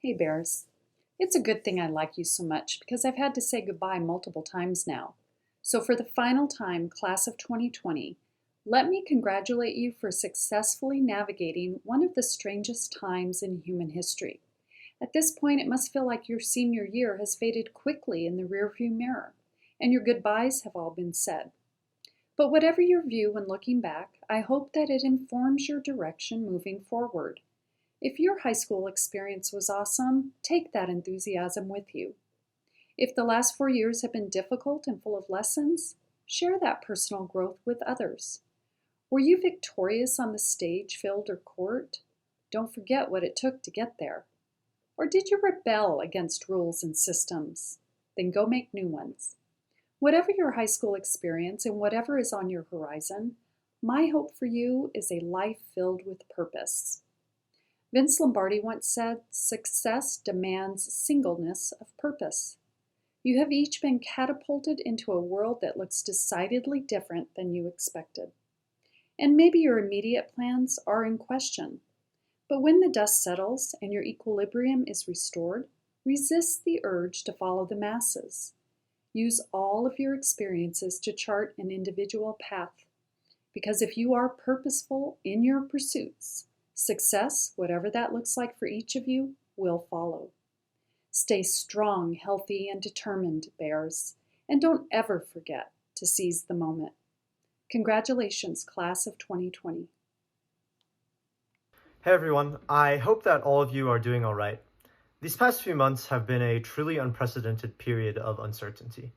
Hey Bears. It's a good thing I like you so much because I've had to say goodbye multiple times now. So, for the final time, class of 2020, let me congratulate you for successfully navigating one of the strangest times in human history. At this point, it must feel like your senior year has faded quickly in the rearview mirror, and your goodbyes have all been said. But whatever your view when looking back, I hope that it informs your direction moving forward. If your high school experience was awesome, take that enthusiasm with you. If the last 4 years have been difficult and full of lessons, share that personal growth with others. Were you victorious on the stage, field, or court? Don't forget what it took to get there. Or did you rebel against rules and systems? Then go make new ones. Whatever your high school experience and whatever is on your horizon, my hope for you is a life filled with purpose. Vince Lombardi once said, "Success demands singleness of purpose." You have each been catapulted into a world that looks decidedly different than you expected. And maybe your immediate plans are in question. But when the dust settles and your equilibrium is restored, resist the urge to follow the masses. Use all of your experiences to chart an individual path. Because if you are purposeful in your pursuits, success, whatever that looks like for each of you, will follow. Stay strong, healthy, and determined, Bears, and don't ever forget to seize the moment. Congratulations, class of 2020. Hey everyone, I hope that all of you are doing all right. These past few months have been a truly unprecedented period of uncertainty.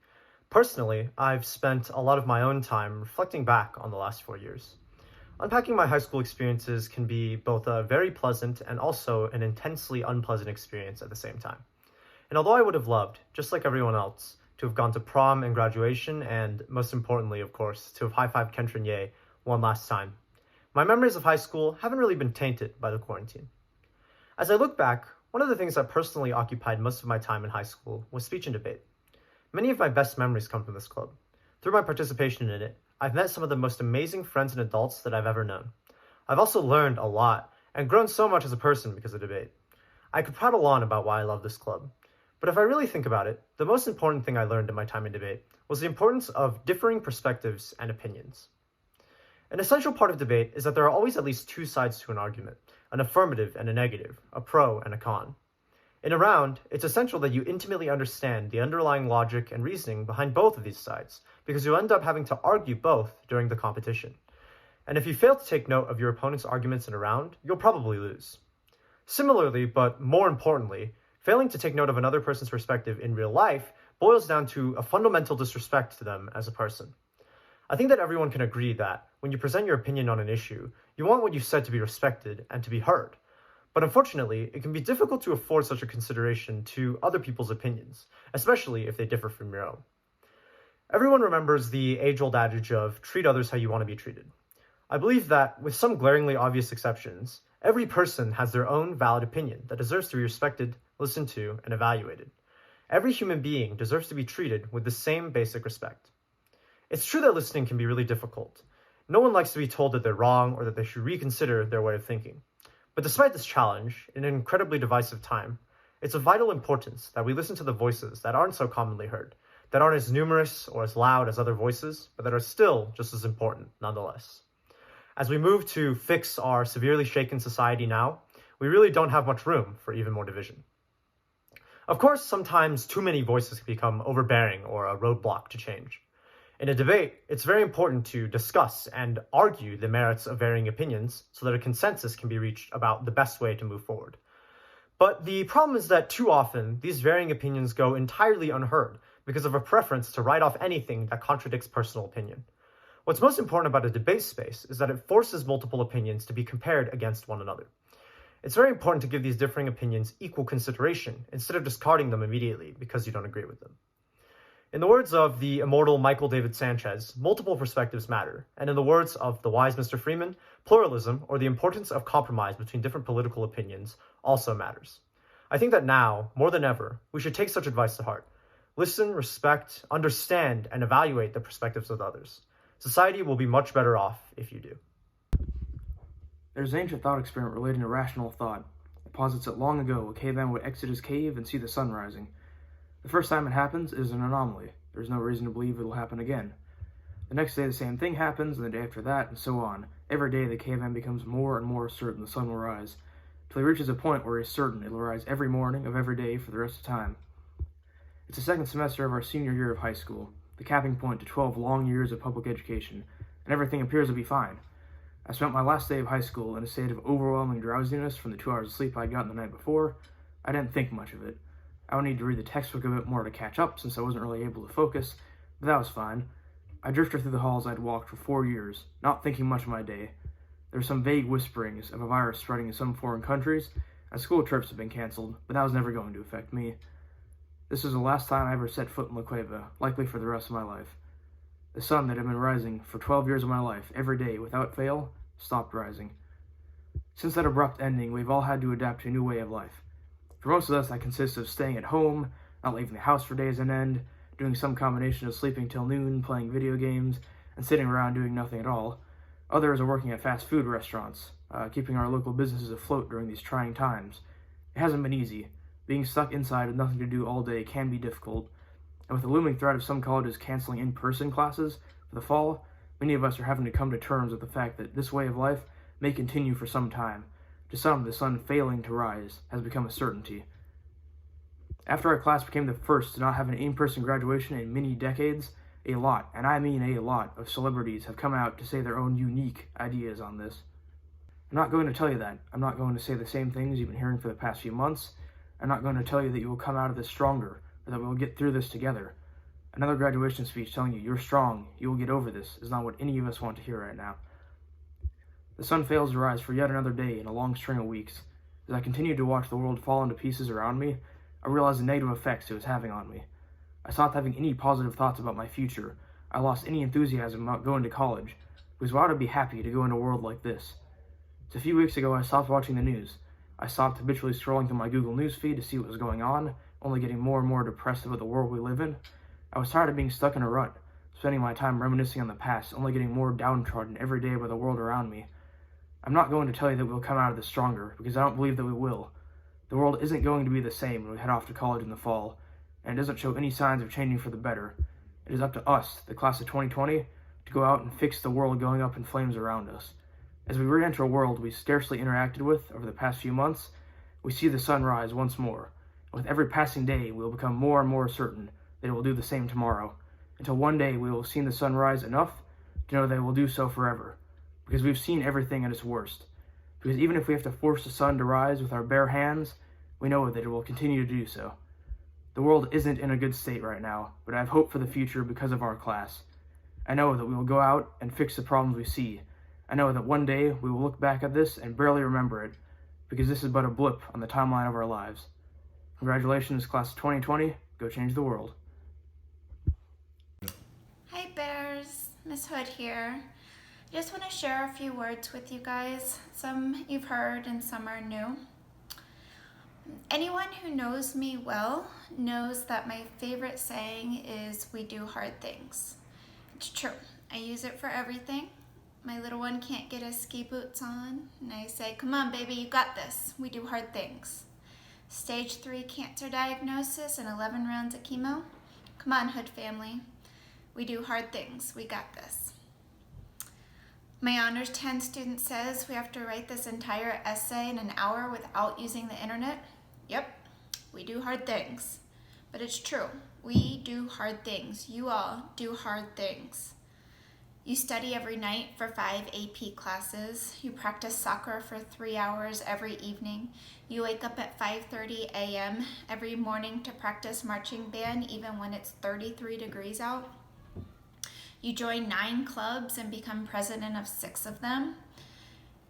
Personally, I've spent a lot of my own time reflecting back on the last 4 years. Unpacking my high school experiences can be both a very pleasant and also an intensely unpleasant experience at the same time. And although I would have loved, just like everyone else, to have gone to prom and graduation, and most importantly, of course, to have high-fived Kentron Ye one last time, my memories of high school haven't really been tainted by the quarantine. As I look back, one of the things that personally occupied most of my time in high school was speech and debate. Many of my best memories come from this club. Through my participation in it, I've met some of the most amazing friends and adults that I've ever known. I've also learned a lot and grown so much as a person because of debate. I could prattle on about why I love this club, but if I really think about it, the most important thing I learned in my time in debate was the importance of differing perspectives and opinions. An essential part of debate is that there are always at least two sides to an argument, an affirmative and a negative, a pro and a con. In a round, it's essential that you intimately understand the underlying logic and reasoning behind both of these sides, because you'll end up having to argue both during the competition. And if you fail to take note of your opponent's arguments in a round, you'll probably lose. Similarly, but more importantly, failing to take note of another person's perspective in real life boils down to a fundamental disrespect to them as a person. I think that everyone can agree that when you present your opinion on an issue, you want what you said to be respected and to be heard. But unfortunately, it can be difficult to afford such a consideration to other people's opinions, especially if they differ from your own. Everyone remembers the age-old adage of treat others how you want to be treated. I believe that, with some glaringly obvious exceptions, every person has their own valid opinion that deserves to be respected, listened to, and evaluated. Every human being deserves to be treated with the same basic respect. It's true that listening can be really difficult. No one likes to be told that they're wrong or that they should reconsider their way of thinking. But despite this challenge, in an incredibly divisive time, it's of vital importance that we listen to the voices that aren't so commonly heard, that aren't as numerous or as loud as other voices, but that are still just as important nonetheless. As we move to fix our severely shaken society now, we really don't have much room for even more division. Of course, sometimes too many voices can become overbearing or a roadblock to change. In a debate, it's very important to discuss and argue the merits of varying opinions so that a consensus can be reached about the best way to move forward. But the problem is that too often, these varying opinions go entirely unheard because of a preference to write off anything that contradicts personal opinion. What's most important about a debate space is that it forces multiple opinions to be compared against one another. It's very important to give these differing opinions equal consideration instead of discarding them immediately because you don't agree with them. In the words of the immortal Michael David Sanchez, multiple perspectives matter, and in the words of the wise Mr. Freeman, pluralism, or the importance of compromise between different political opinions, also matters. I think that now, more than ever, we should take such advice to heart. Listen, respect, understand, and evaluate the perspectives of others. Society will be much better off if you do. There's an ancient thought experiment relating to rational thought. posits that long ago a caveman would exit his cave and see the sun rising. The first time it happens is an anomaly. There's no reason to believe it'll happen again. The next day the same thing happens, and the day after that, and so on. Every day the caveman becomes more and more certain the sun will rise, till he reaches a point where he's certain it'll rise every morning of every day for the rest of time. It's the second semester of our senior year of high school, the capping point to 12 long years of public education, and everything appears to be fine. I spent my last day of high school in a state of overwhelming drowsiness from the 2 hours of sleep I'd gotten the night before. I didn't think much of it. I would need to read the textbook a bit more to catch up since I wasn't really able to focus, but that was fine. I drifted through the halls I'd walked for 4 years, not thinking much of my day. There were some vague whisperings of a virus spreading in some foreign countries, and school trips had been canceled, but that was never going to affect me. This was the last time I ever set foot in La Cueva, likely for the rest of my life. The sun that had been rising for 12 years of my life, every day, without fail, stopped rising. Since that abrupt ending, we've all had to adapt to a new way of life. For most of us, that consists of staying at home, not leaving the house for days on end, doing some combination of sleeping till noon, playing video games, and sitting around doing nothing at all. Others are working at fast food restaurants, keeping our local businesses afloat during these trying times. It hasn't been easy. Being stuck inside with nothing to do all day can be difficult, and with the looming threat of some colleges canceling in-person classes for the fall, many of us are having to come to terms with the fact that this way of life may continue for some time. To some, the sun failing to rise has become a certainty. After our class became the first to not have an in-person graduation in many decades, a lot, and I mean a lot, of celebrities have come out to say their own unique ideas on this. I'm not going to tell you that. I'm not going to say the same things you've been hearing for the past few months. I'm not going to tell you that you will come out of this stronger, or that we will get through this together. Another graduation speech telling you you're strong, you will get over this, is not what any of us want to hear right now. The sun fails to rise for yet another day in a long string of weeks. As I continued to watch the world fall into pieces around me, I realized the negative effects it was having on me. I stopped having any positive thoughts about my future. I lost any enthusiasm about going to college, because why would I be happy to go into a world like this? So a few weeks ago, I stopped watching the news. I stopped habitually scrolling through my Google News feed to see what was going on, only getting more and more depressed about the world we live in. I was tired of being stuck in a rut, spending my time reminiscing on the past, only getting more downtrodden every day by the world around me. I'm not going to tell you that we'll come out of this stronger, because I don't believe that we will. The world isn't going to be the same when we head off to college in the fall, and it doesn't show any signs of changing for the better. It is up to us, the class of 2020, to go out and fix the world going up in flames around us. As we re-enter a world we scarcely interacted with over the past few months, we see the sun rise once more. And with every passing day, we will become more and more certain that it will do the same tomorrow, until one day we will have seen the sun rise enough to know that it will do so forever, because we've seen everything at its worst. Because even if we have to force the sun to rise with our bare hands, we know that it will continue to do so. The world isn't in a good state right now, but I have hope for the future because of our class. I know that we will go out and fix the problems we see. I know that one day we will look back at this and barely remember it, because this is but a blip on the timeline of our lives. Congratulations, class of 2020. Go change the world. Hi Bears, Miss Hood here. I just want to share a few words with you guys. Some you've heard and some are new. Anyone who knows me well knows that my favorite saying is, "We do hard things." It's true. I use it for everything. My little one can't get his ski boots on, and I say, "Come on, baby, you got this. We do hard things." Stage 3 cancer diagnosis and 11 rounds of chemo. Come on, Hood family. We do hard things. We got this. My Honors 10 student says we have to write this entire essay in an hour without using the internet. Yep, we do hard things. But it's true. We do hard things. You all do hard things. You study every night for 5 AP classes. You practice soccer for 3 hours every evening. You wake up at 5:30 a.m. every morning to practice marching band even when it's 33 degrees out. You join 9 clubs and become president of 6 of them.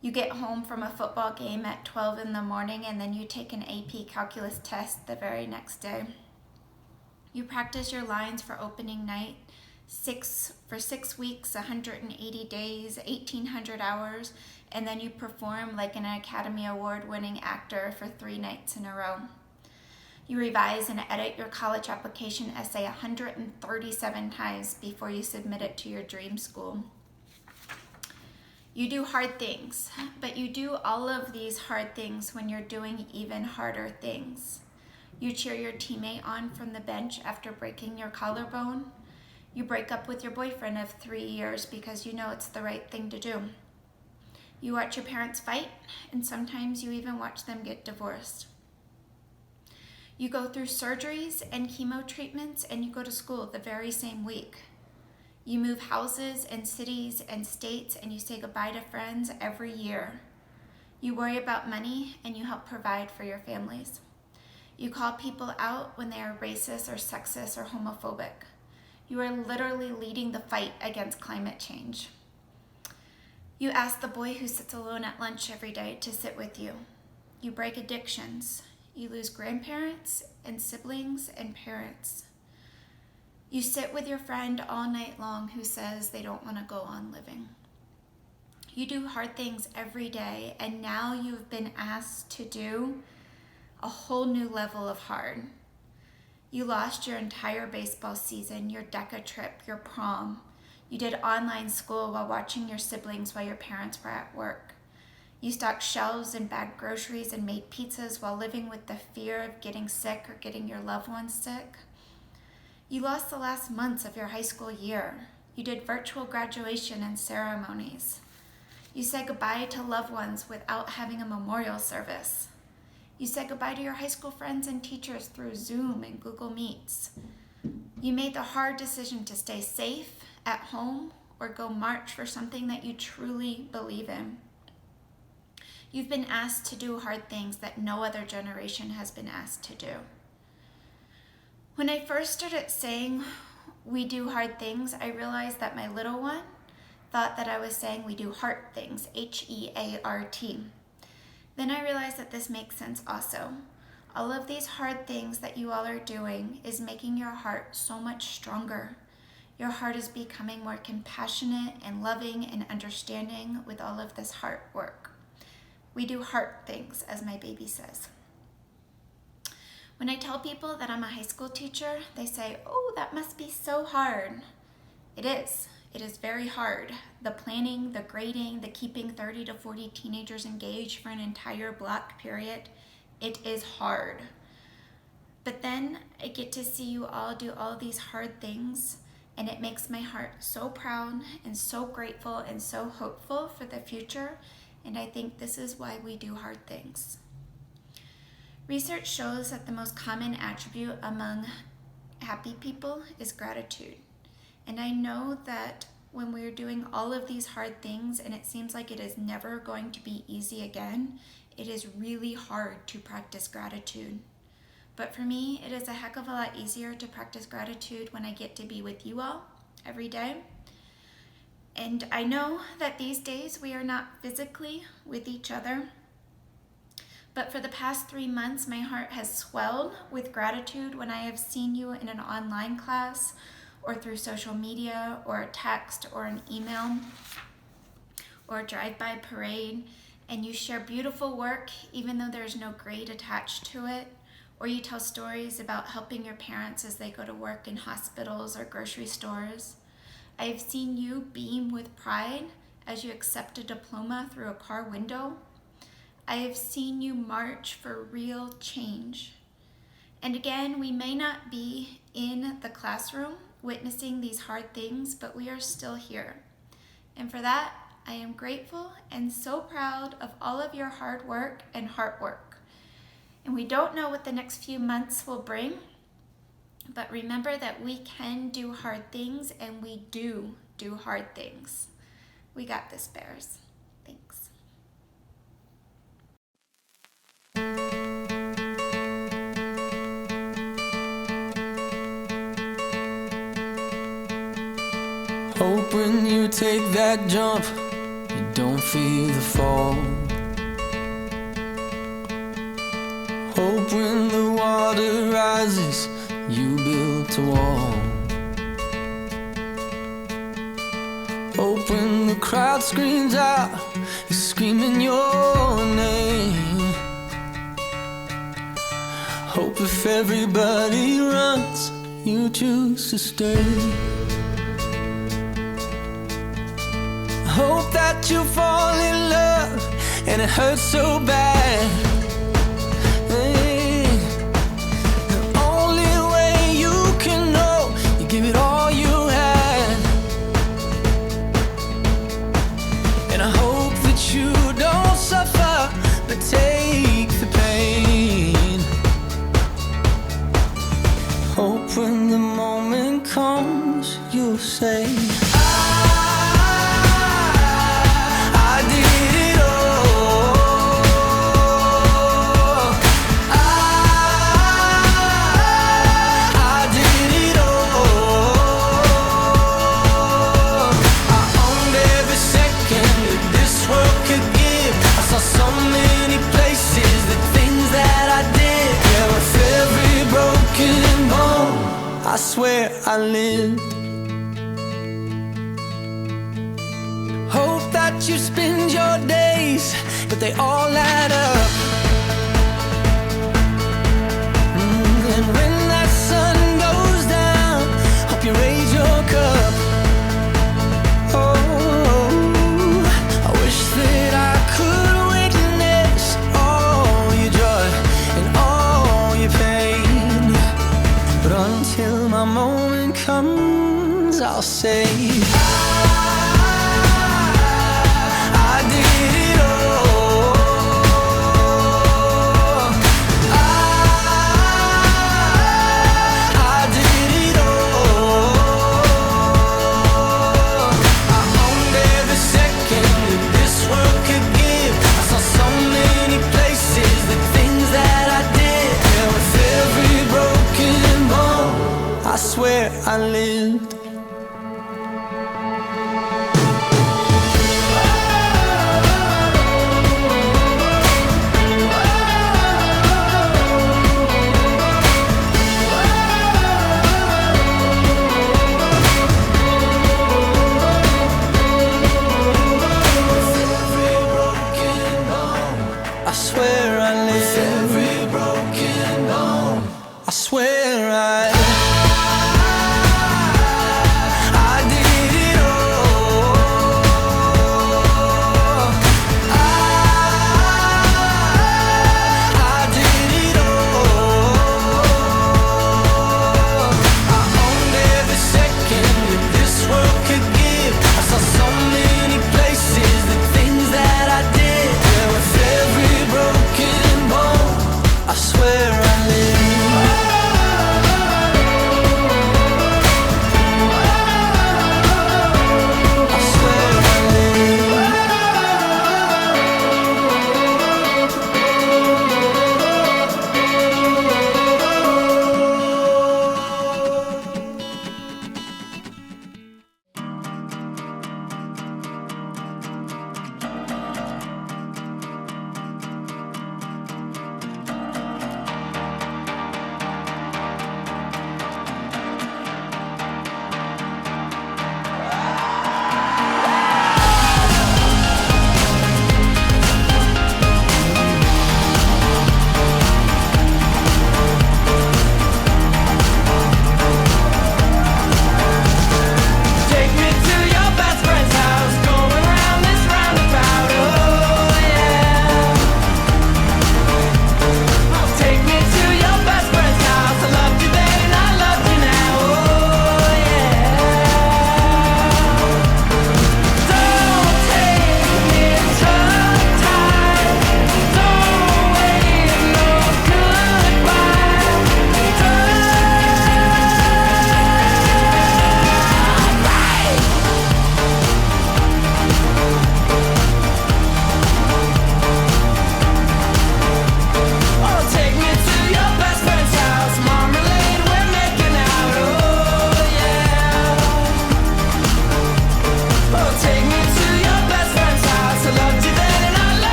You get home from a football game at 12 in the morning and then you take an AP calculus test the very next day. You practice your lines for opening night for 6 weeks, 180 days, 1,800 hours, and then you perform like an Academy Award winning actor for 3 nights in a row. You revise and edit your college application essay 137 times before you submit it to your dream school. You do hard things, but you do all of these hard things when you're doing even harder things. You cheer your teammate on from the bench after breaking your collarbone. You break up with your boyfriend of 3 years because you know it's the right thing to do. You watch your parents fight, and sometimes you even watch them get divorced. You go through surgeries and chemo treatments, and you go to school the very same week. You move houses and cities and states, and you say goodbye to friends every year. You worry about money, and you help provide for your families. You call people out when they are racist or sexist or homophobic. You are literally leading the fight against climate change. You ask the boy who sits alone at lunch every day to sit with you. You break addictions. You lose grandparents and siblings and parents. You sit with your friend all night long who says they don't want to go on living. You do hard things every day, and now you've been asked to do a whole new level of hard. You lost your entire baseball season, your DECA trip, your prom. You did online school while watching your siblings while your parents were at work. You stocked shelves and bagged groceries and made pizzas while living with the fear of getting sick or getting your loved ones sick. You lost the last months of your high school year. You did virtual graduation and ceremonies. You said goodbye to loved ones without having a memorial service. You said goodbye to your high school friends and teachers through Zoom and Google Meets. You made the hard decision to stay safe at home or go march for something that you truly believe in. You've been asked to do hard things that no other generation has been asked to do. When I first started saying we do hard things, I realized that my little one thought that I was saying we do heart things, H-E-A-R-T. Then I realized that this makes sense also. All of these hard things that you all are doing is making your heart so much stronger. Your heart is becoming more compassionate and loving and understanding with all of this heart work. We do heart things, as my baby says. When I tell people that I'm a high school teacher, they say, "Oh, that must be so hard." It is. It is very hard. The planning, the grading, the keeping 30 to 40 teenagers engaged for an entire block period, it is hard. But then I get to see you all do all these hard things, and it makes my heart so proud and so grateful and so hopeful for the future, and I think this is why we do hard things. Research shows that the most common attribute among happy people is gratitude. And I know that when we're doing all of these hard things and it seems like it is never going to be easy again, it is really hard to practice gratitude. But for me, it is a heck of a lot easier to practice gratitude when I get to be with you all every day. And I know that these days we are not physically with each other, but for the past 3 months, my heart has swelled with gratitude when I have seen you in an online class or through social media or a text or an email or a drive-by parade, and you share beautiful work even though there's no grade attached to it, or you tell stories about helping your parents as they go to work in hospitals or grocery stores. I have seen you beam with pride as you accept a diploma through a car window. I have seen you march for real change. And again, we may not be in the classroom witnessing these hard things, but we are still here. And for that, I am grateful and so proud of all of your hard work and heart work. And we don't know what the next few months will bring, but remember that we can do hard things, and we do hard things. We got this, Bears. Thanks. Hope when you take that jump, you don't feel the fall. Hope when the water rises, you built a wall. Hope when the crowd screams out, you're screaming your name. Hope if everybody runs, you choose to stay. hope that you fall in love and it hurts so bad. Hey, the only way you can know, you give it all you had. And I hope that you don't suffer, but take the pain. Hope when the moment comes, you'll say, I did it all. I did it all. I owned every second that this world could give. I saw so many places, the things that I did. Yeah, with every broken bone, I swear I lived. Hope that you spend your days, but they all add up. And when that sun goes down, hope you raise your cup. Oh, I wish that I could witness all your joy and all your pain. But until my moment comes, I'll say, I did it all. I did it all. I owned every second that this world could give. I saw so many places, the things that I did. Yeah, with every broken bone, I swear I lived. I swear I live. Every broken bone, I swear I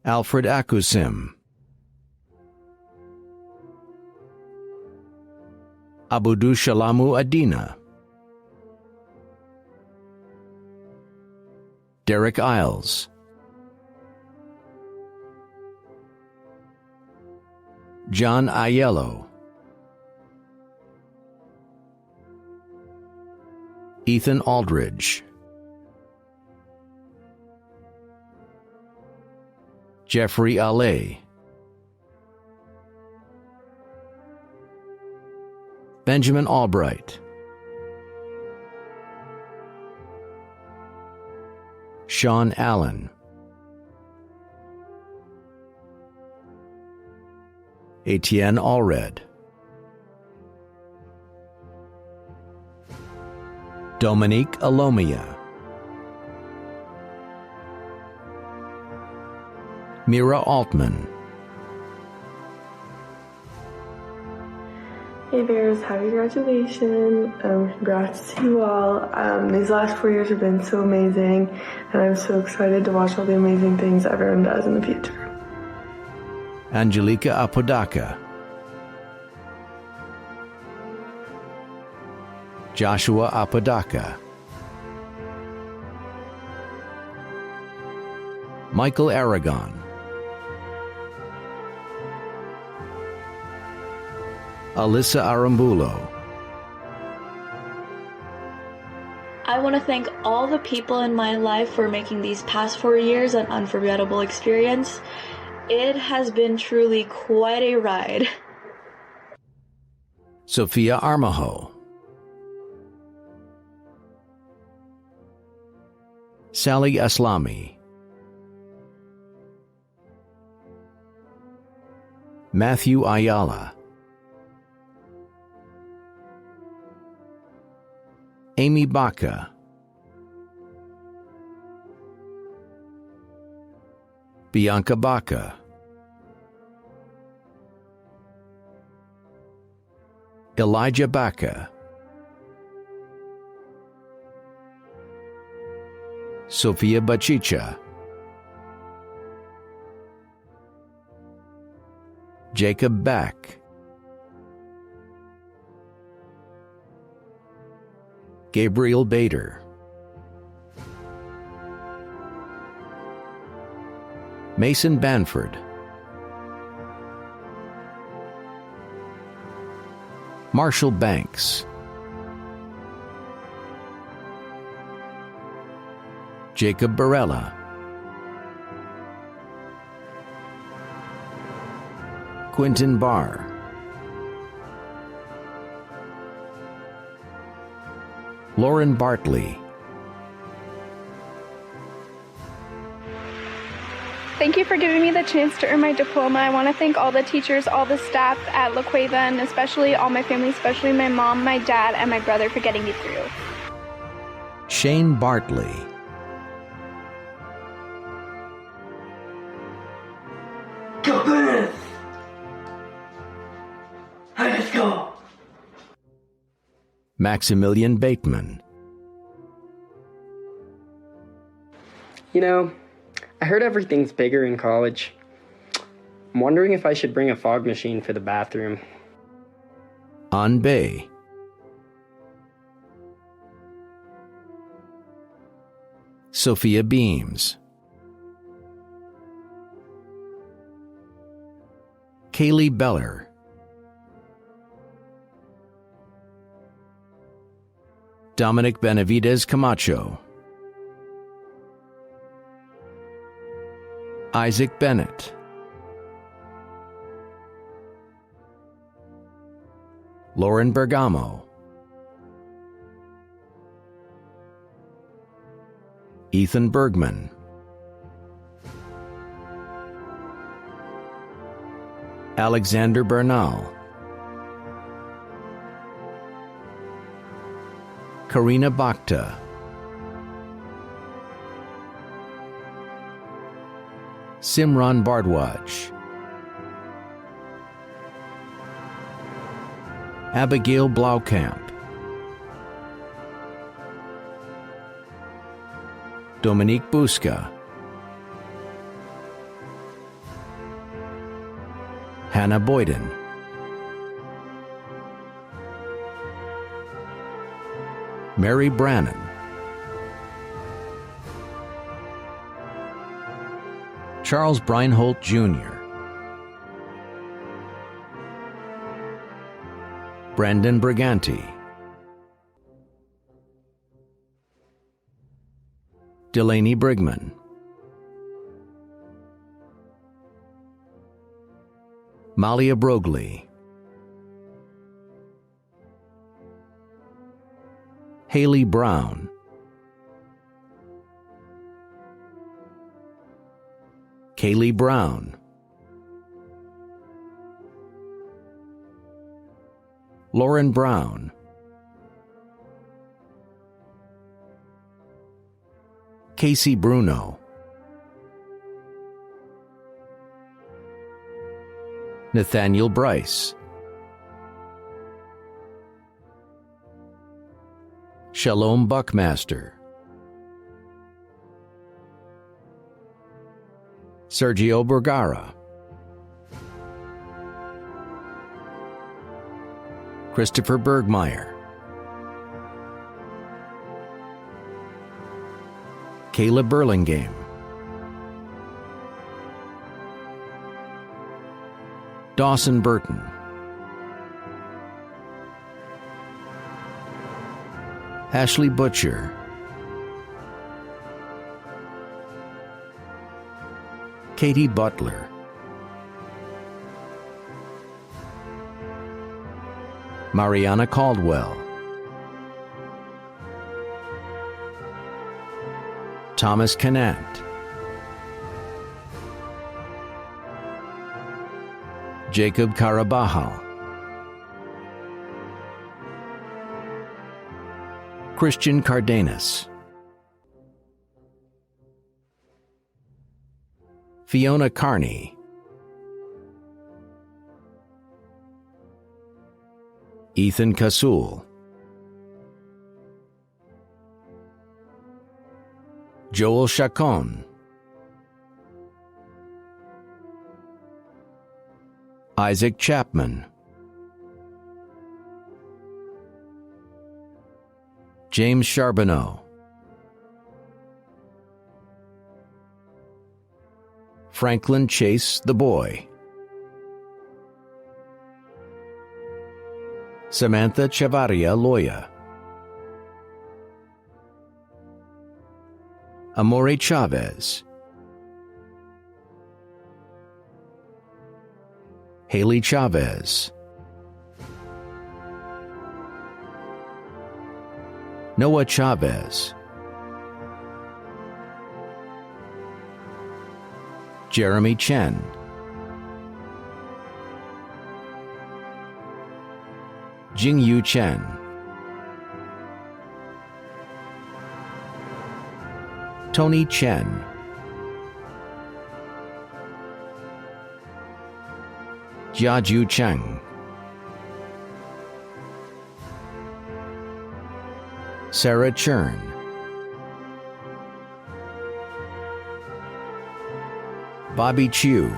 Alfred Akusim, Abudu Shalamu Adina, Derek Isles, John Aiello, Ethan Aldridge, Jeffrey Ale, Benjamin Albright, Sean Allen, Etienne Allred, Dominique Alomia, Mira Altman, Hey Bears, happy graduation. Congrats to you all. These last 4 years have been so amazing, and I'm so excited to watch all the amazing things everyone does in the future. Angelica Apodaca, Joshua Apodaca, Michael Aragon, Alyssa Arambulo, I want to thank all the people in my life for making these past 4 years an unforgettable experience. It has been truly quite a ride. Sophia Armajo, Sally Aslami, Matthew Ayala, Amy Baca, Bianca Baca, Elijah Baca, Sofia Bachicha, Jacob Back, Gabriel Bader, Mason Banford, Marshall Banks, Jacob Barella, Quentin Barr, Lauren Bartley, Thank you for giving me the chance to earn my diploma. I want to thank all the teachers, all the staff at La Cueva, and especially all my family, especially my mom, my dad, and my brother for getting me through. Shane Bartley, Go Bears! Let's go! Maximilian Bateman, You know, I heard everything's bigger in college. I'm wondering if I should bring a fog machine for the bathroom. An Bay, Sophia Beams, Kaylee Beller, Dominic Benavidez Camacho, Isaac Bennett, Lauren Bergamo, Ethan Bergman, Alexander Bernal, Karina Bakhta, Simran Bardwaj, Abigail Blaukamp, Dominique Busca, Hannah Boyden, Mary Brannon, Charles Breinholt Jr., Brandon Briganti, Delaney Brigman, Malia Broglie, Haley Brown, Kaylee Brown, Lauren Brown, Casey Bruno, Nathaniel Bryce, Shalom Buckmaster, Sergio Bergara, Christopher Bergmeyer, Kayla Burlingame, Dawson Burton, Ashley Butcher, Katie Butler, Mariana Caldwell, Thomas Canant, Jacob Carabajal, Christian Cardenas, Fiona Carney, Ethan Kasul, Joel Chacon, Isaac Chapman, James Charbonneau, Franklin Chase the Boy, Samantha Chavarria Loya, Amore Chavez, Haley Chavez, Noah Chavez, Jeremy Chen, Jingyu Chen, Tony Chen, Jiaju Cheng, Sarah Chern, Bobby Chu,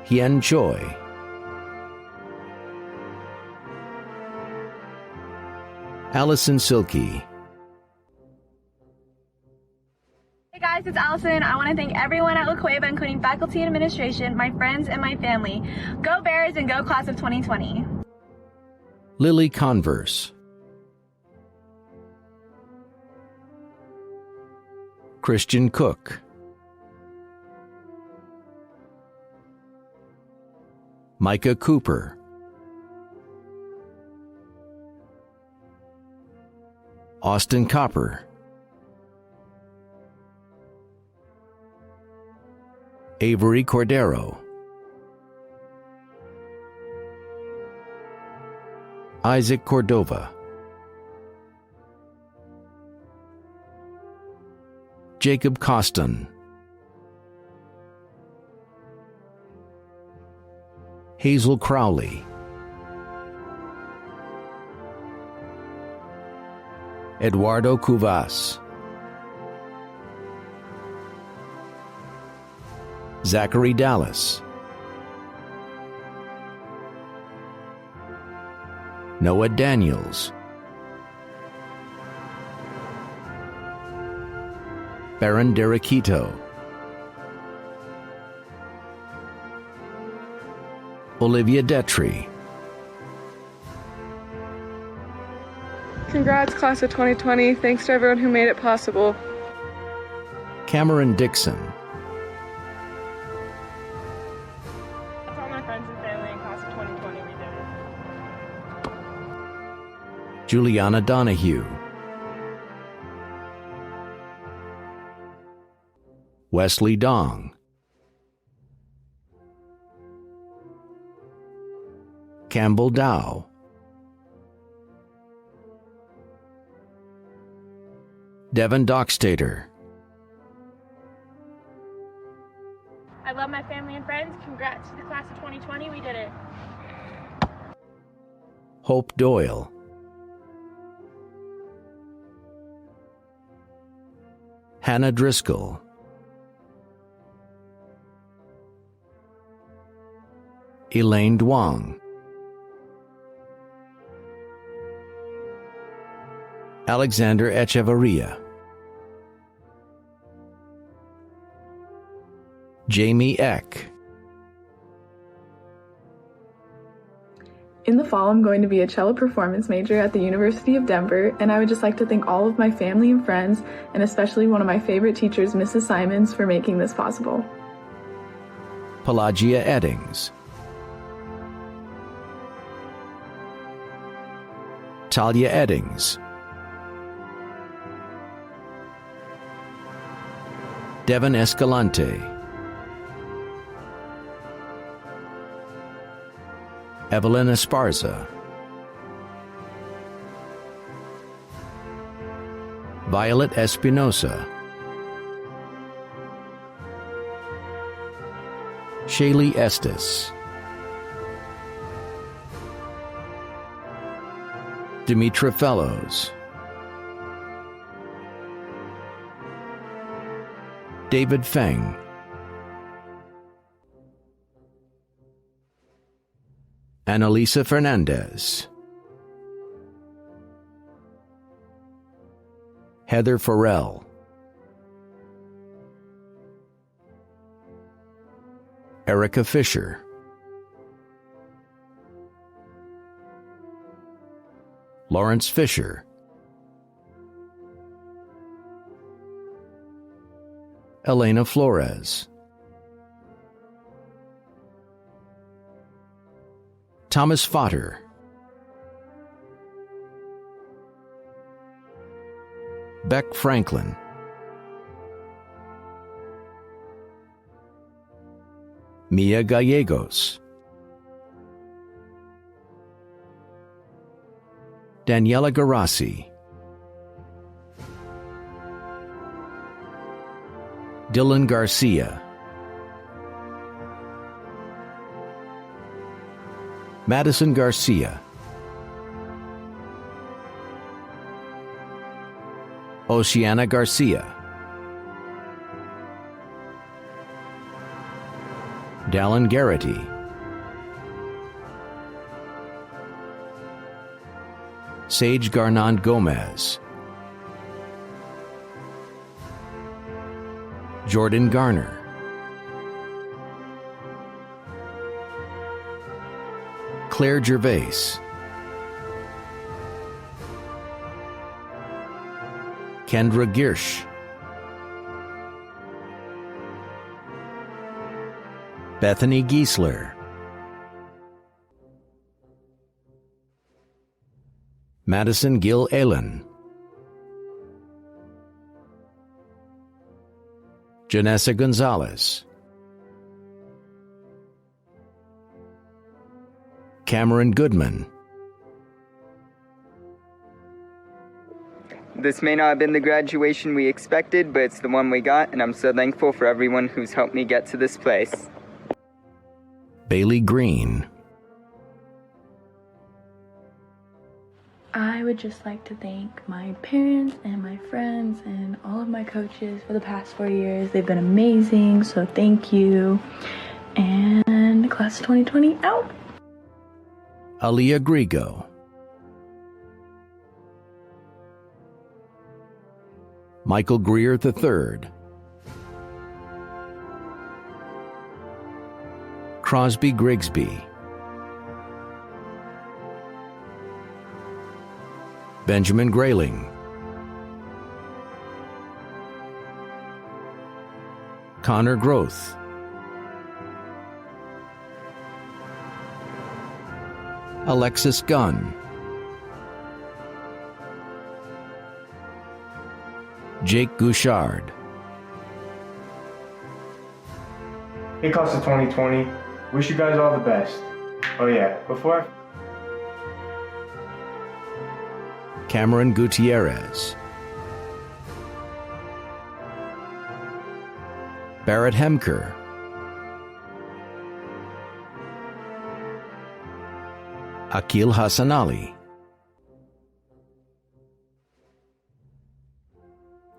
Hien Choi, Allison Silkey. Hey guys, it's Allison. I want to thank everyone at La Cueva, including faculty and administration, my friends, and my family. Go Bears and go class of 2020. Lily Converse, Christian Cook, Micah Cooper, Austin Copper, Avery Cordero, Isaac Cordova, Jacob Coston, Hazel Crowley, Eduardo Cuvas, Zachary Dallas, Noah Daniels, Baron Derekito, Olivia Detry, Congrats, class of 2020. Thanks to everyone who made it possible. Cameron Dixon, That's all my friends and family in class of 2020. We did it. Juliana Donahue, Wesley Dong, Campbell Dow, Devin Dockstader, I love my family and friends. Congrats to the class of 2020. We did it. Hope Doyle, Hannah Driscoll, Elaine Duong, Alexander Echevarria, Jamie Eck, In the fall, I'm going to be a cello performance major at the University of Denver, and I would just like to thank all of my family and friends, and especially one of my favorite teachers, Mrs. Simons, for making this possible. Pelagia Eddings, Talia Eddings, Devin Escalante, Evelyn Esparza, Violet Espinosa, Shaylee Estes, Demetra Fellows, David Feng, Annalisa Fernandez, Heather Farrell, Erica Fisher, Lawrence Fisher, Elena Flores, Thomas Fotter, Beck Franklin, Mia Gallegos, Daniela Garasi, Dylan Garcia, Madison Garcia, Oceana Garcia, Dallin Garrity, Sage Garnand Gomez, Jordan Garner, Claire Gervais, Kendra Girsch, Bethany Giesler, Madison Gill Allen, Janessa Gonzalez, Cameron Goodman, This may not have been the graduation we expected, but it's the one we got, and I'm so thankful for everyone who's helped me get to this place. Bailey Green, I would just like to thank my parents and my friends and all of my coaches for the past 4 years. They've been amazing, so thank you. And class of 2020 out. Aaliyah Grigo, Michael Greer III, Crosby Grigsby, Benjamin Grayling, Connor Groth, Alexis Gunn, Jake Gouchard, Hey, class of 2020, wish you guys all the best. Oh yeah, before Cameron Gutierrez, Barrett Hemker, Akil Hassan Ali,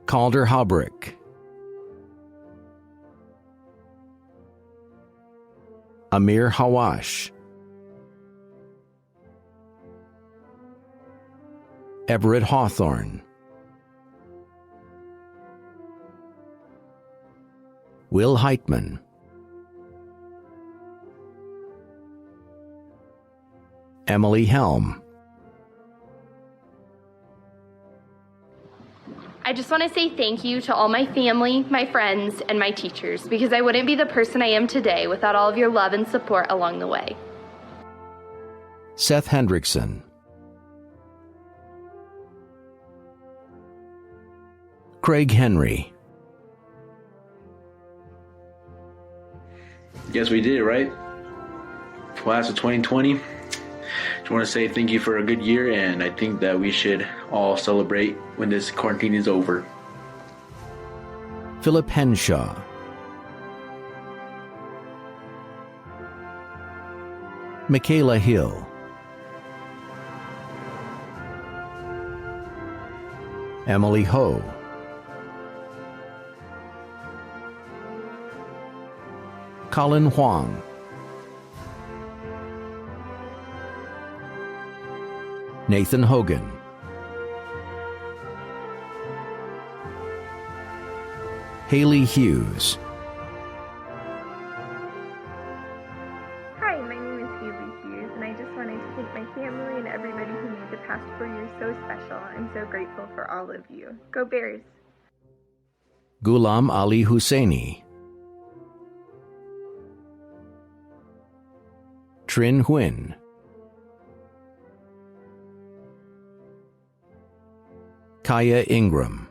Calder Habrick, Amir Hawash, Everett Hawthorne, Will Heitman, Emily Helm, I just want to say thank you to all my family, my friends, and my teachers, because I wouldn't be the person I am today without all of your love and support along the way. Seth Hendrickson, Craig Henry, Guess we did it, right? Class of 2020. Just want to say thank you for a good year, and I think that we should all celebrate when this quarantine is over. Philip Henshaw, Michaela Hill, Emily Ho, Colin Huang, Nathan Hogan, Haley Hughes, Hi, my name is Haley Hughes, and I just wanted to thank my family and everybody who made the past 4 years so special. I'm so grateful for all of you. Go Bears! Ghulam Ali Husseini, Trin Huynh, Kaya Ingram,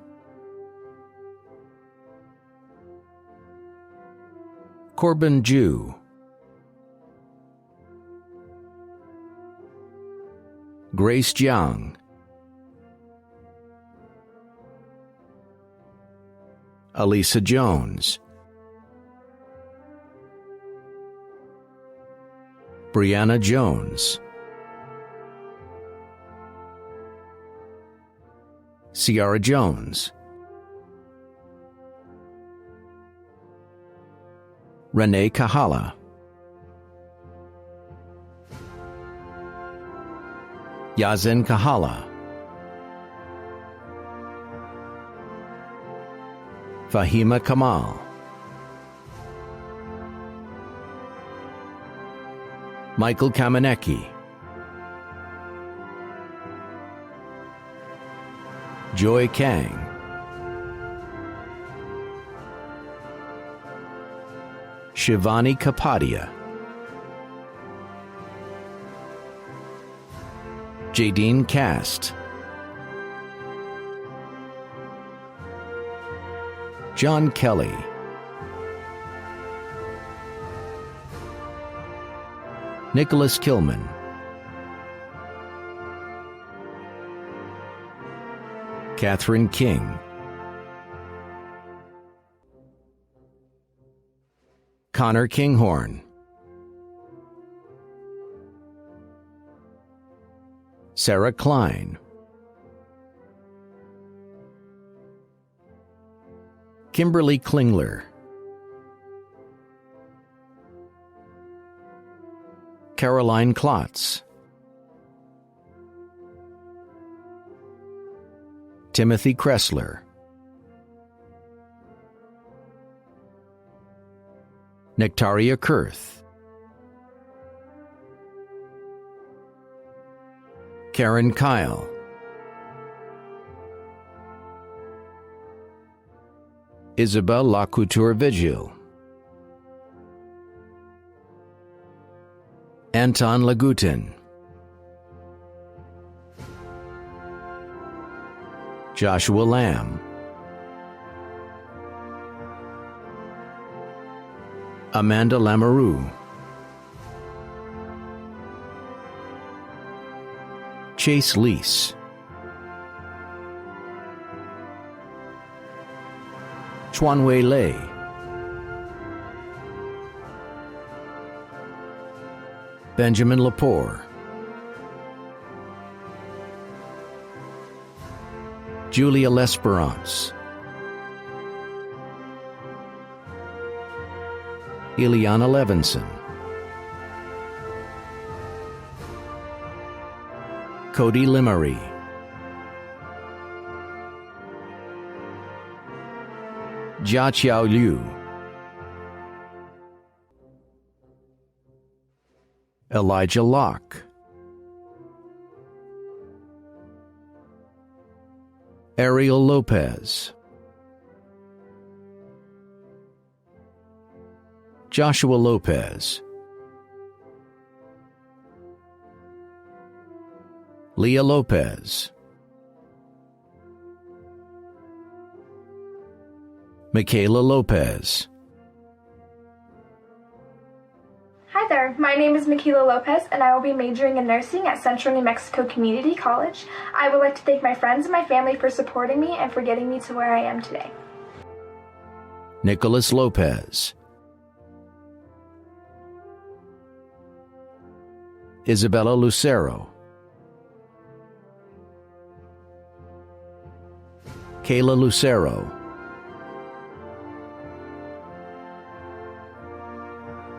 Corbin Jew, Grace Jiang, Alisa Jones, Brianna Jones, Ciara Jones, Renee Kahala, Yazen Kahala, Fahima Kamal, Michael Kamenecki, Joy Kang, Shivani Kapadia, Jadine Cast, John Kelly, Nicholas Killman, Catherine King, Connor Kinghorn, Sarah Klein, Kimberly Klingler, Caroline Klotz, Timothy Kressler, Nectaria Kurth, Karen Kyle, Isabel Lacouture Vigil, Anton Lagutin, Joshua Lamb, Amanda Lamoureux, Chase Lease, Chuanwei Lei, Benjamin Lepore, Julia L'Esperance, Ileana Levinson, Cody Limery, Jia Qiao Liu, Elijah Locke, Ariel Lopez, Joshua Lopez, Leah Lopez, Michaela Lopez, Hi there, my name is Michaela Lopez and I will be majoring in nursing at Central New Mexico Community College. I would like to thank my friends and my family for supporting me and for getting me to where I am today. Nicholas Lopez, Isabella Lucero, Kayla Lucero,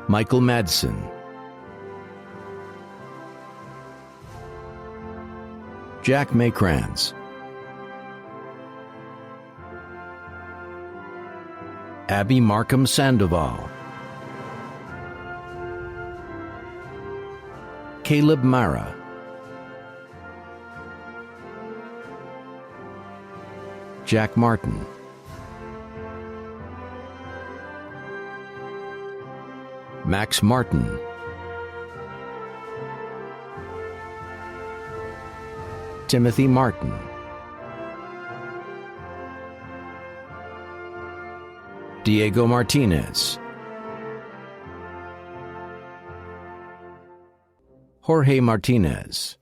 Michael Madsen, Jack Maykrans, Abby Markham Sandoval, Caleb Mara, Jack Martin, Max Martin, Timothy Martin, Diego Martinez, Jorge Martinez,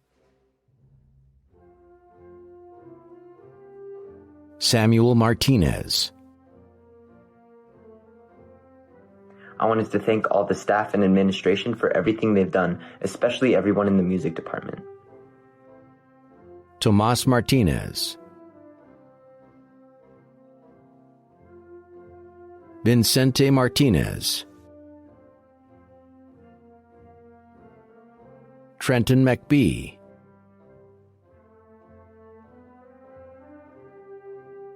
Samuel Martinez. I wanted to thank all the staff and administration for everything they've done, especially everyone in the music department. Tomas Martinez, Vincente Martinez, Trenton McBee,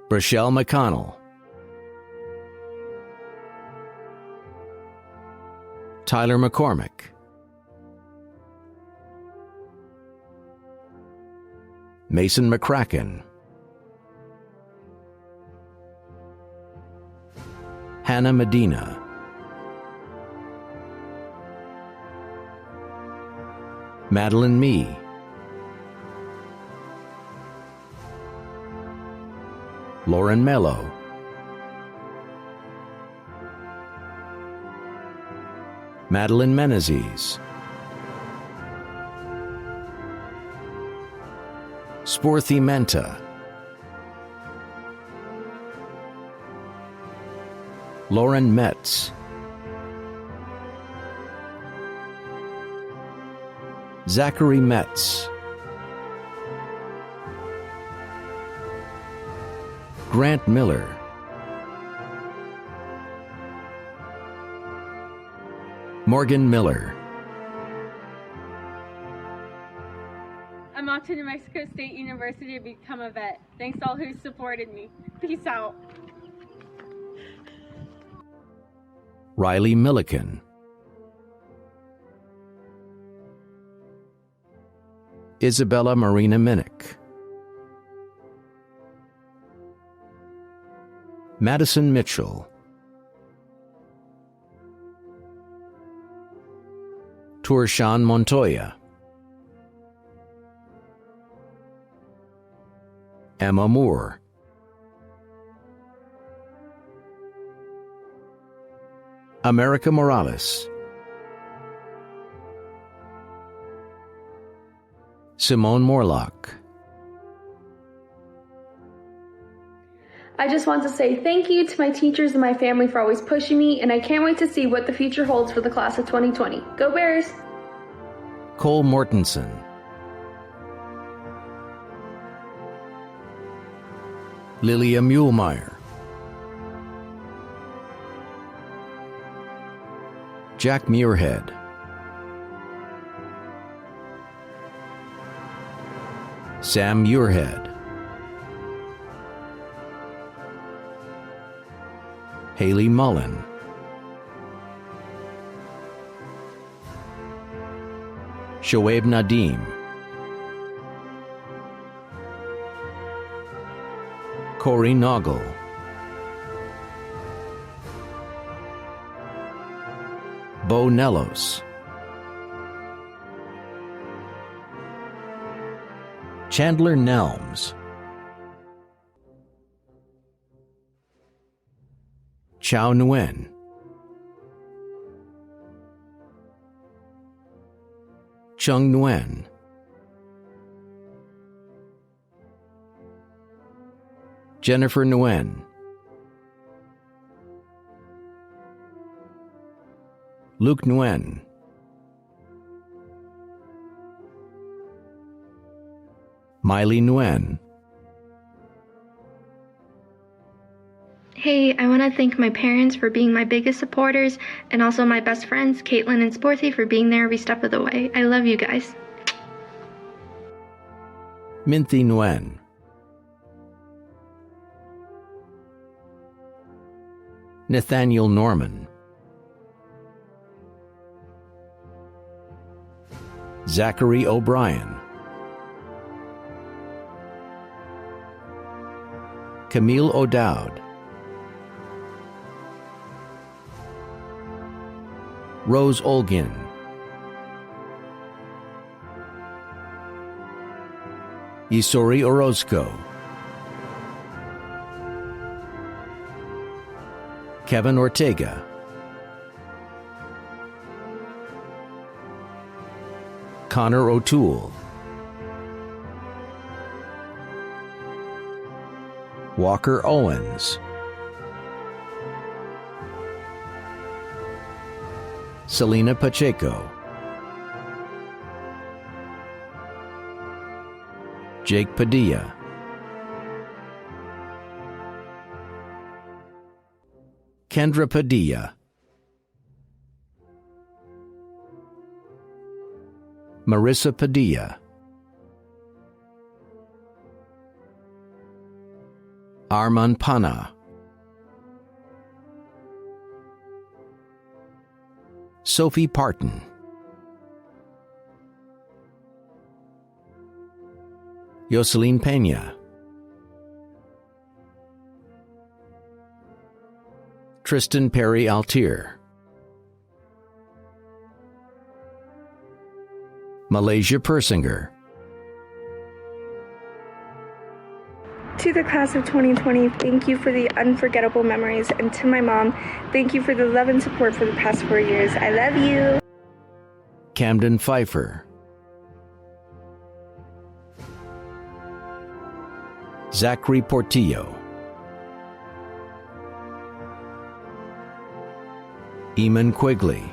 Rochelle McConnell, Tyler McCormick, Mason McCracken, Hannah Medina, Madeline Mee, Lauren Mello, Madeline Menezes, Sporthy Menta, Lauren Metz, Zachary Metz, Grant Miller, Morgan Miller, I'm off to New Mexico State University to become a vet. Thanks to all who supported me. Peace out. Riley Milliken, Isabella Marina Minnick, Madison Mitchell, Tourshan Montoya, Emma Moore, America Morales, Simone Morlock. I just want to say thank you to my teachers and my family for always pushing me, and I can't wait to see what the future holds for the class of 2020. Go Bears! Cole Mortensen, Lilia Muehlmeyer, Jack Muirhead, Sam Muirhead, Haley Mullen, Shoaib Nadim, Corey Noggle, Bo Nellos, Chandler Nelms, Chao Nguyen, Chung Nguyen, Jennifer Nguyen, Luke Nguyen, Miley Nguyen, Hey, I want to thank my parents for being my biggest supporters, and also my best friends, Caitlin and Sporthy, for being there every step of the way. I love you guys. Minthi Nguyen, Nathaniel Norman, Zachary O'Brien, Camille O'Dowd, Rose Olgin, Isori Orozco, Kevin Ortega, Connor O'Toole, Walker Owens, Selena Pacheco, Jake Padilla, Kendra Padilla, Marissa Padilla, Arman Pana, Sophie Parton, Yoselin Pena, Tristan Perry Altier, Malaysia Persinger, To the class of 2020, thank you for the unforgettable memories, and to my mom, thank you for the love and support for the past 4 years. I love you. Camden Pfeiffer, Zachary Portillo, Eamon Quigley,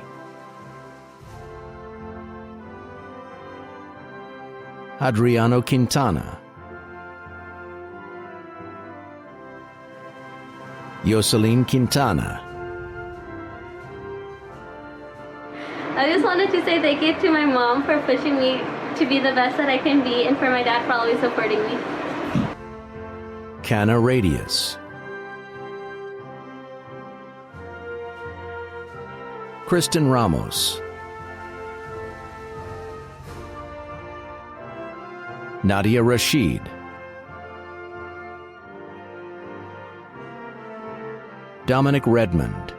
Adriano Quintana, Yoselin Quintana, I just wanted to say thank you to my mom for pushing me to be the best that I can be, and for my dad for always supporting me. Canna Radius, Kristen Ramos, Nadia Rashid, Dominic Redmond,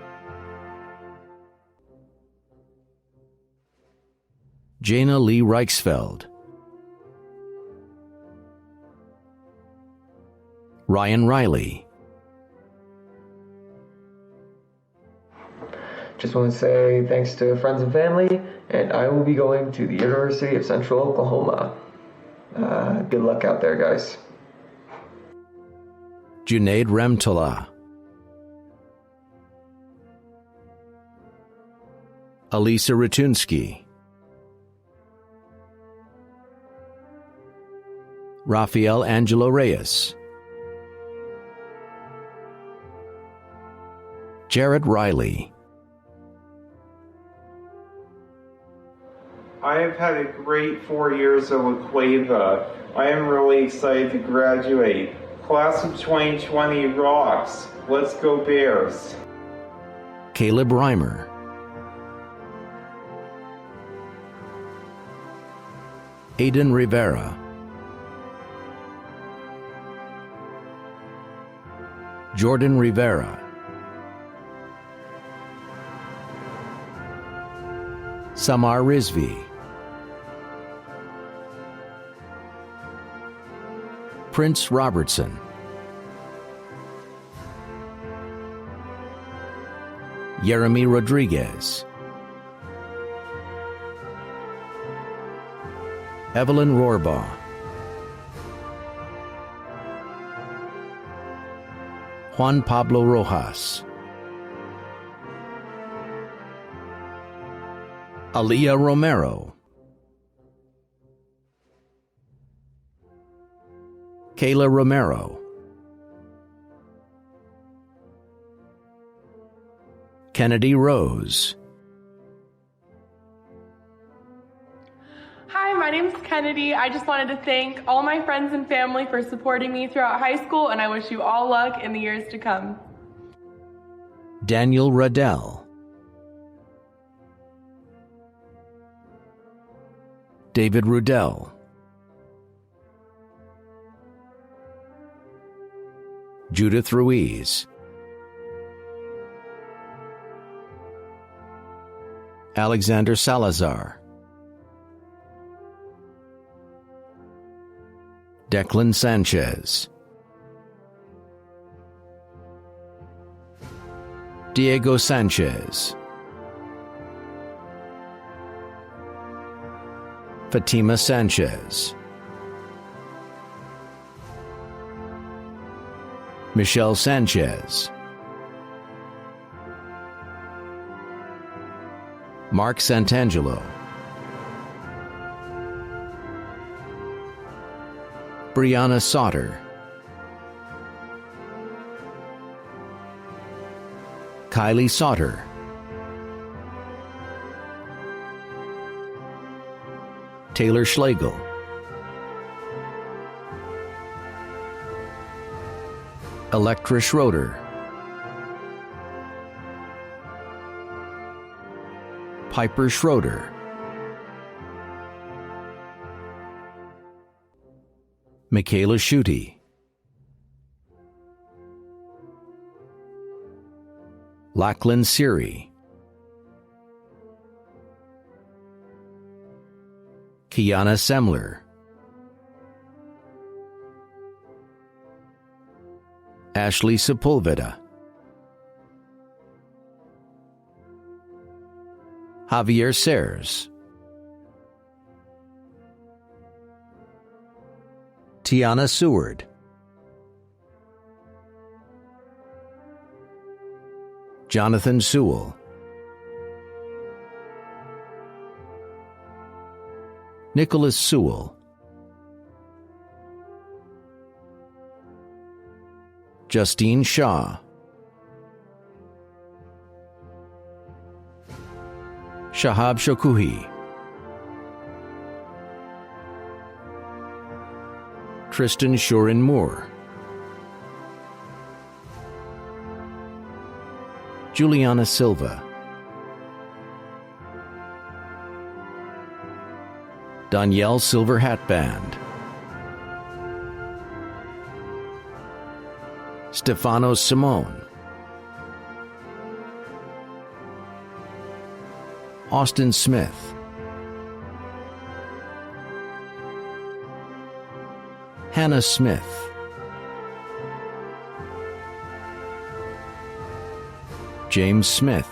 Jana Lee Reichsfeld, Ryan Riley, Just want to say thanks to friends and family, and I will be going to the University of Central Oklahoma. Good luck out there, guys. Junaid Remtola, Alisa Ratunsky, Rafael Angelo Reyes, Jared Riley, I have had a great 4 years at Cueva. I am really excited to graduate. Class of 2020 rocks. Let's go Bears. Caleb Reimer, Aiden Rivera, Jordan Rivera, Samar Rizvi, Prince Robertson, Jeremy Rodriguez, Evelyn Rohrbaugh, Juan Pablo Rojas, Aliyah Romero, Kayla Romero, Kennedy Rose, Hi, my name's Kennedy. I just wanted to thank all my friends and family for supporting me throughout high school, and I wish you all luck in the years to come. Daniel Ruddell, David Rudell, Judith Ruiz, Alexander Salazar, Declan Sanchez, Diego Sanchez, Fatima Sanchez, Michelle Sanchez, Mark Santangelo, Brianna Sauter, Kylie Sauter, Taylor Schlegel, Electra Schroeder, Piper Schroeder, Michaela Schutte, Lachlan Siri, Kiana Semler, Ashley Sepulveda, Javier Sayers, Tiana Seward, Jonathan Sewell, Nicholas Sewell, Justine Shaw, Shahab Shokuhi, Tristan Shurin Moore, Juliana Silva, Danielle Silver Hatband, Stefano Simone, Austin Smith, Hannah Smith, James Smith,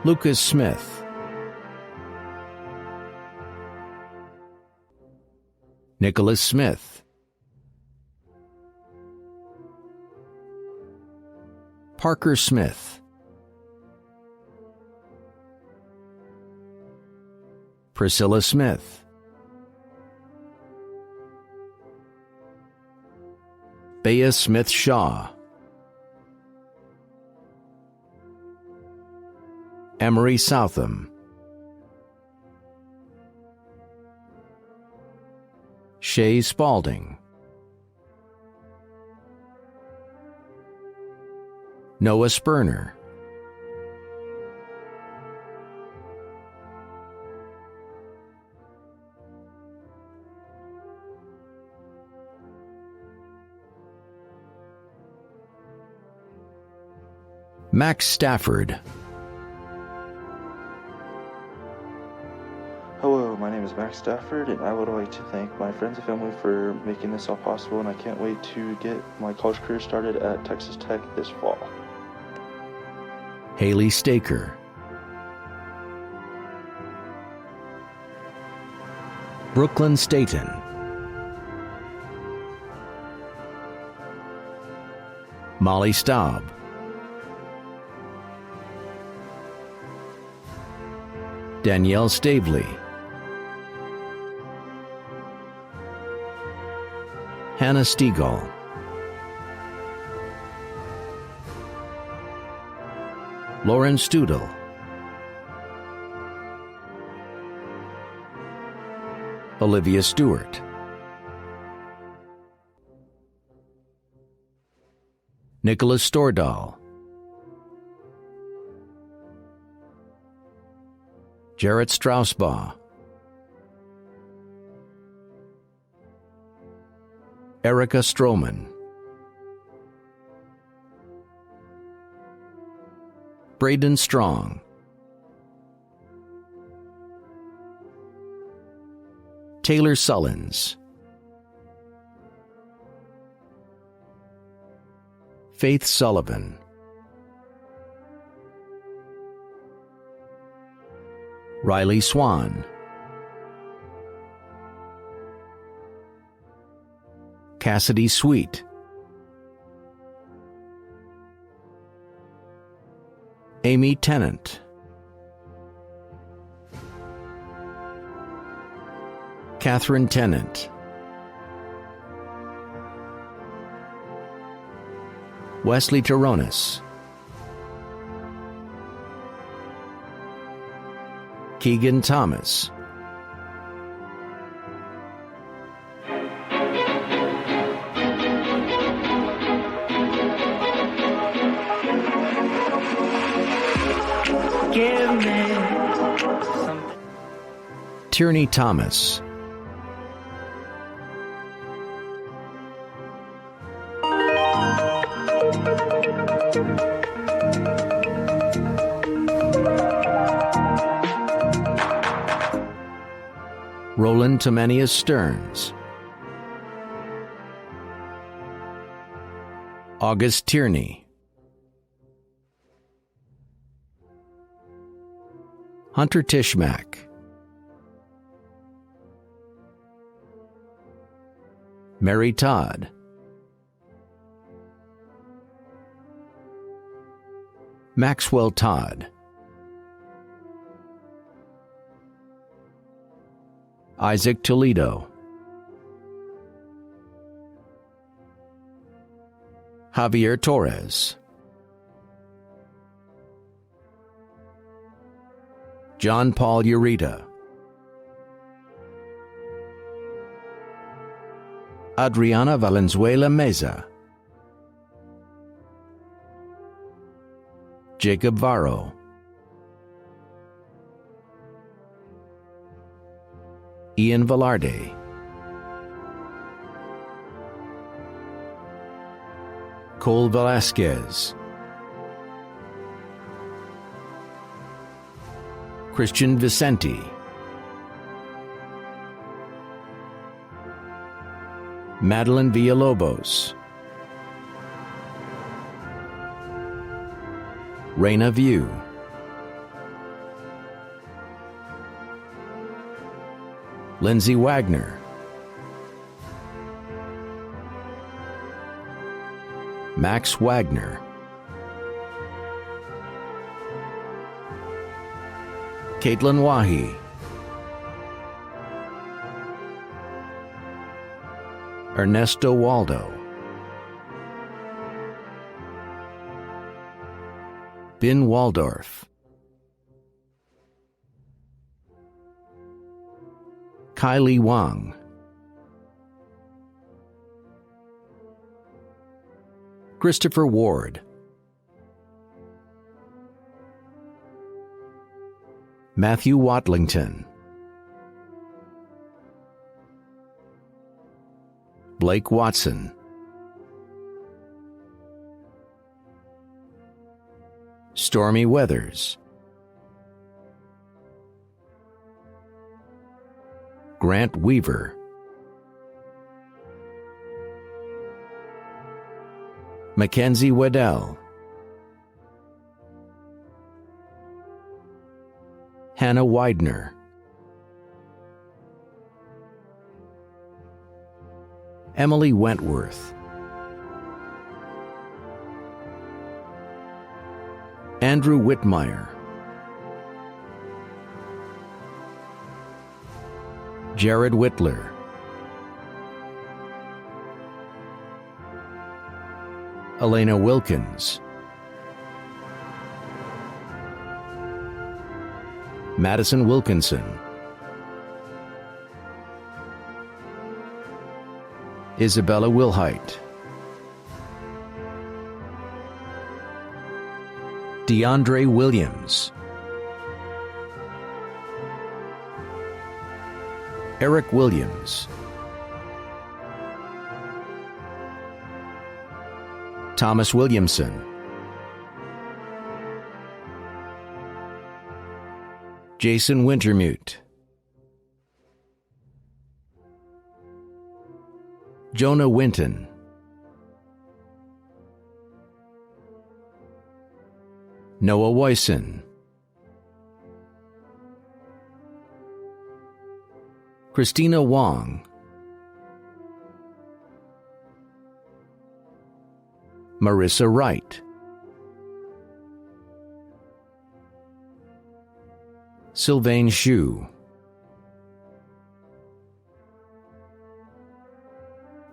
Lucas Smith, Nicholas Smith, Parker Smith, Priscilla Smith, Bea Smith Shaw, Emery Southam, Shay Spalding, Noah Spurner, Max Stafford. Hello, my name is Max Stafford, and I would like to thank my friends and family for making this all possible, and I can't wait to get my college career started at Texas Tech this fall. Haley Staker, Brooklyn Staten, Molly Staub, Danielle Stavely, Hannah Stegall, Lauren Studel, Olivia Stewart, Nicholas Stordahl, Jarrett Strausbaugh, Erica Stroman, Braden Strong, Taylor Sullins, Faith Sullivan, Riley Swan, Cassidy Sweet, Amy Tennant, Catherine Tennant, Wesley Taronis, Keegan Thomas, Give me some. Tierney Thomas, Roland Tomanius Stearns, August Tierney, Hunter Tishmack, Mary Todd, Maxwell Todd, Isaac Toledo, Javier Torres, John Paul Ureta, Adriana Valenzuela Meza, Jacob Varro, Ian Velarde, Cole Velasquez, Christian Vicente, Madeline Villalobos, Reina View, Lindsay Wagner, Max Wagner, Caitlin Wahi, Ernesto Waldo, Ben Waldorf, Kylie Wang, Christopher Ward, Matthew Watlington, Blake Watson, Stormy Weathers, Grant Weaver, Mackenzie Waddell, Hannah Widener, Emily Wentworth, Andrew Whitmire, Jared Whitler, Elena Wilkins, Madison Wilkinson, Isabella Wilhite, DeAndre Williams, Eric Williams, Thomas Williamson, Jason Wintermute, Jonah Winton, Noah Wyson, Christina Wong, Marissa Wright, Sylvain Xu,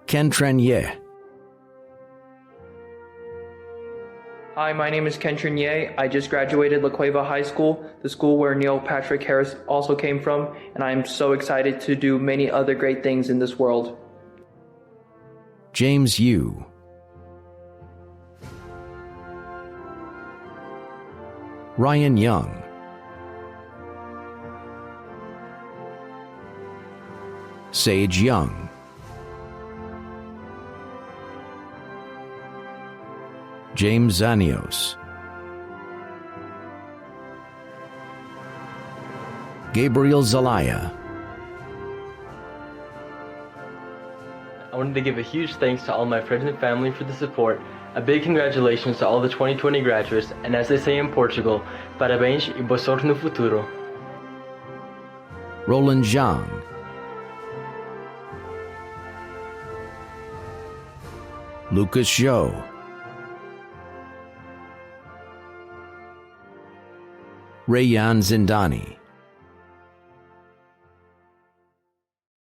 Ken Trenier. Hi, my name is Ken Trenier. I just graduated La Cueva High School, the school where Neil Patrick Harris also came from, and I am so excited to do many other great things in this world. James Yu, Ryan Young, Sage Young, James Zanios, Gabriel Zelaya. I wanted to give a huge thanks to all my friends and family for the support. A big congratulations to all the 2020 graduates, and as they say in Portugal, parabéns e boa sorte no futuro. Roland Zhang, Lucas Zhou, Rayan Zindani,